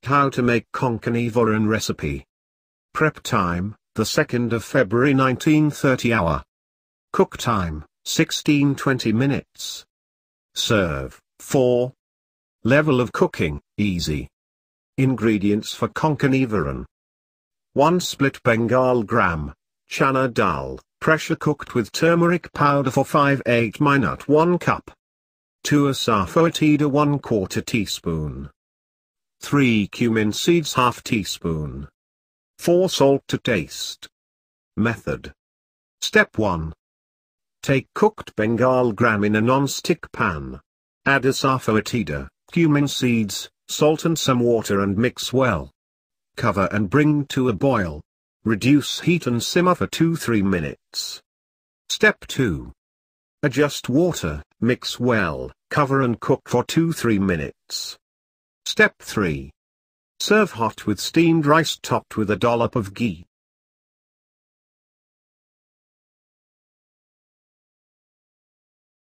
How to make Konkani Varan Recipe. Prep time, the 2nd of February 1930 hour. Cook time, 16-20 minutes. Serve, 4. Level of cooking, easy. Ingredients for Konkani Varan. 1 Split Bengal gram, chana dal, pressure cooked with turmeric powder for 5-8 minut 1 cup. 2 Asafoetida 1/4 teaspoon. 3 cumin seeds 1/2 teaspoon. 4 salt to taste. Method. Step 1. Take cooked Bengal gram in a non-stick pan. Add Asafoetida, cumin seeds, salt and some water and mix well. Cover and bring to a boil. Reduce heat and simmer for 2-3 minutes. Step 2. Adjust water, mix well, cover and cook for 2-3 minutes. Step 3. Serve hot with steamed rice topped with a dollop of ghee.